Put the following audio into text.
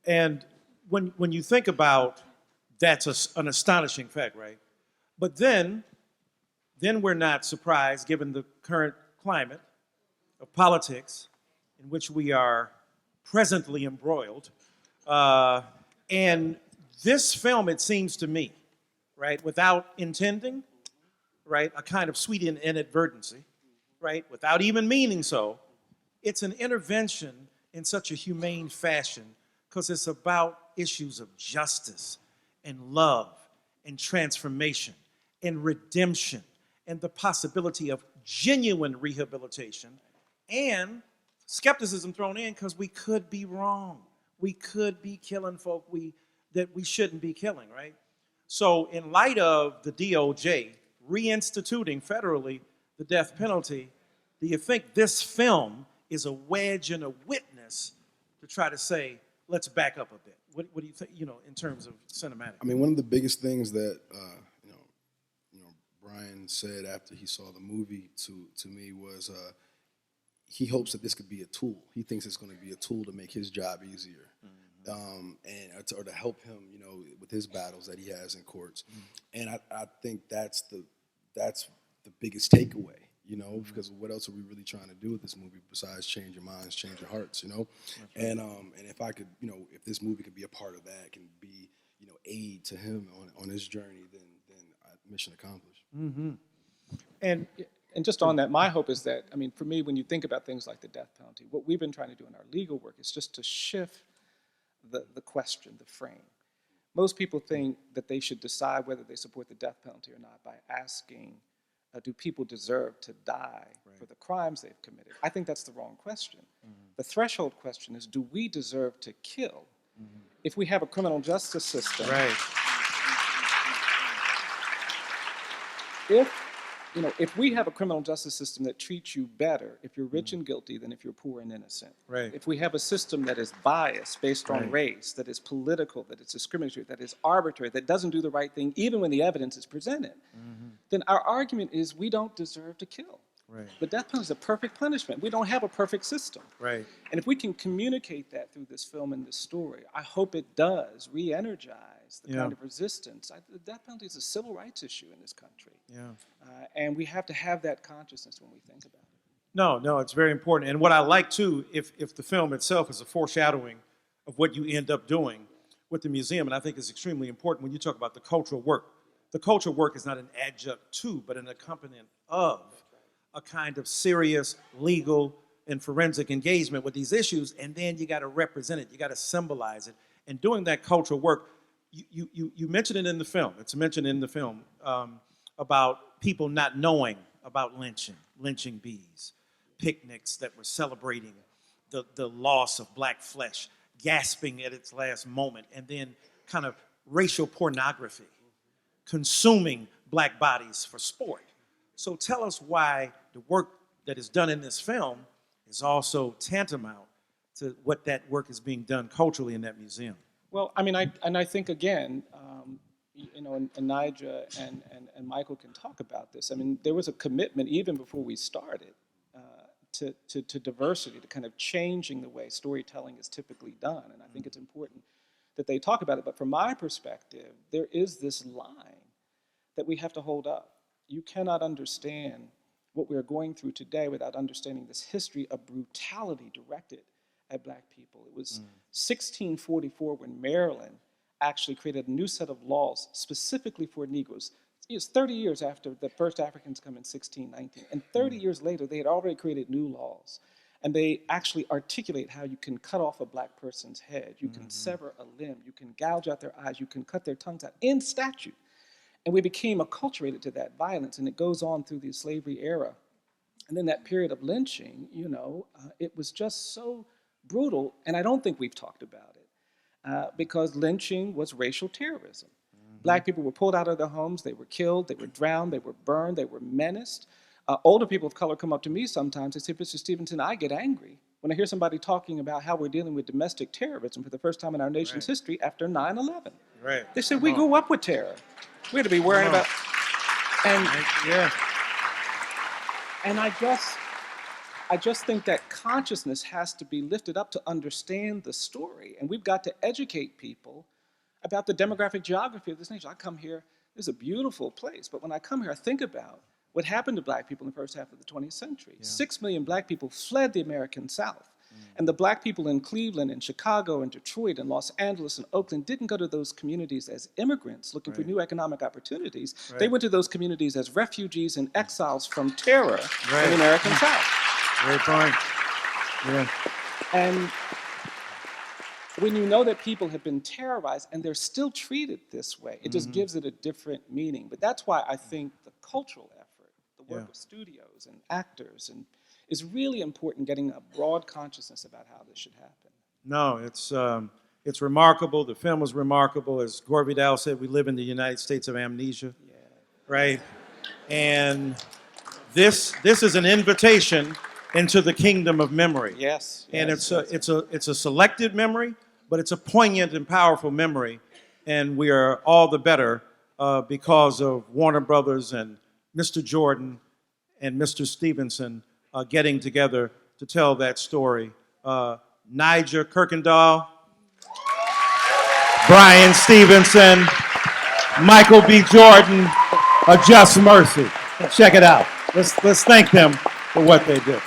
And when you think about that's an astonishing fact, right? But then we're not surprised given the current climate of politics in which we are presently embroiled. And this film, it seems to me, right, without intending, right, a kind of sweet inadvertency, right, without even meaning so, it's an intervention in such a humane fashion because it's about issues of justice and love and transformation and redemption and the possibility of genuine rehabilitation and skepticism thrown in because we could be wrong. We could be killing folk that we shouldn't be killing, right? So in light of the DOJ reinstituting federally the death penalty, do you think this film is a wedge and a witness to try to say, let's back up a bit? What do you think, in terms of cinematic? I mean, one of the biggest things that, Bryan said after he saw the movie to me was he hopes that this could be a tool. He thinks it's going to be a tool to make his job easier, or to help him, with his battles that he has in courts. And I think that's the biggest takeaway, because what else are we really trying to do with this movie besides change your minds, change your hearts, And if I could, if this movie could be a part of that, can be, aid to him on his journey, then mission accomplished. Mm-hmm. And just on that, my hope is that, for me, when you think about things like the death penalty, what we've been trying to do in our legal work is just to shift the question, the frame. Most people think that they should decide whether they support the death penalty or not by asking, do people deserve to die for the crimes they've committed? I think that's the wrong question. The threshold question is, do we deserve to kill? If we have a criminal justice system, if we have a criminal justice system that treats you better if you're rich and guilty than if you're poor and innocent, if we have a system that is biased based on race, that is political, that is discriminatory, that is arbitrary, that doesn't do the right thing even when the evidence is presented, then our argument is we don't deserve to kill. The death penalty is a perfect punishment. We don't have a perfect system. And if we can communicate that through this film and this story, I hope it does re-energize the kind of resistance. The death penalty is a civil rights issue in this country. And we have to have that consciousness when we think about it. No, it's very important. And what I like, too, if the film itself is a foreshadowing of what you end up doing with the museum, and I think it's extremely important when you talk about the cultural work. The cultural work is not an adjunct to, but an accompaniment of a kind of serious legal and forensic engagement with these issues, and then you got to represent it, you got to symbolize it. And doing that cultural work, you mentioned it in the film. It's mentioned in the film about people not knowing about lynching bees, picnics that were celebrating the loss of black flesh, gasping at its last moment, and then kind of racial pornography, consuming black bodies for sport. So tell us why the work that is done in this film is also tantamount to what that work is being done culturally in that museum. Well, I think, again, and Niija and Michael can talk about this. There was a commitment even before we started to diversity, to kind of changing the way storytelling is typically done. And I think it's important that they talk about it. But from my perspective, there is this line that we have to hold up. You cannot understand what we're going through today without understanding this history of brutality directed at black people. It was 1644 when Maryland actually created a new set of laws specifically for Negroes. It's 30 years after the first Africans come in 1619. And 30 years later, they had already created new laws. And they actually articulate how you can cut off a black person's head, you can sever a limb, you can gouge out their eyes, you can cut their tongues out in statute. And we became acculturated to that violence, and it goes on through the slavery era. And then that period of lynching, it was just so brutal, and I don't think we've talked about it, because lynching was racial terrorism. Black people were pulled out of their homes, they were killed, they were drowned, they were burned, they were menaced. Older people of color come up to me sometimes and say, Mr. Stevenson, I get angry when I hear somebody talking about how we're dealing with domestic terrorism for the first time in our nation's history after 9/11. They said, we grew up with terror. We had to be worrying about, and I just think that consciousness has to be lifted up to understand the story. And we've got to educate people about the demographic geography of this nation. I come here, this is a beautiful place, but when I come here, I think about what happened to black people in the first half of the 20th century. Yeah. 6 million black people fled the American South. And the black people in Cleveland and Chicago and Detroit and Los Angeles and Oakland didn't go to those communities as immigrants looking for new economic opportunities. They went to those communities as refugees and exiles from terror in the American South. Great point. Yeah. And when you know that people have been terrorized and they're still treated this way, it just gives it a different meaning. But that's why I think the cultural effort, the work of studios and actors, and is really important, getting a broad consciousness about how this should happen. No, it's remarkable. The film is remarkable. As Gore Vidal said, we live in the United States of amnesia, right? And this is an invitation into the kingdom of memory. Yes. And it's a selected memory, but it's a poignant and powerful memory. And we are all the better because of Warner Brothers and Mr. Jordan and Mr. Stevenson getting together to tell that story. Niija Kuykendall, Bryan Stevenson, Michael B. Jordan, A Just Mercy. Check it out. Let's thank them for what they did.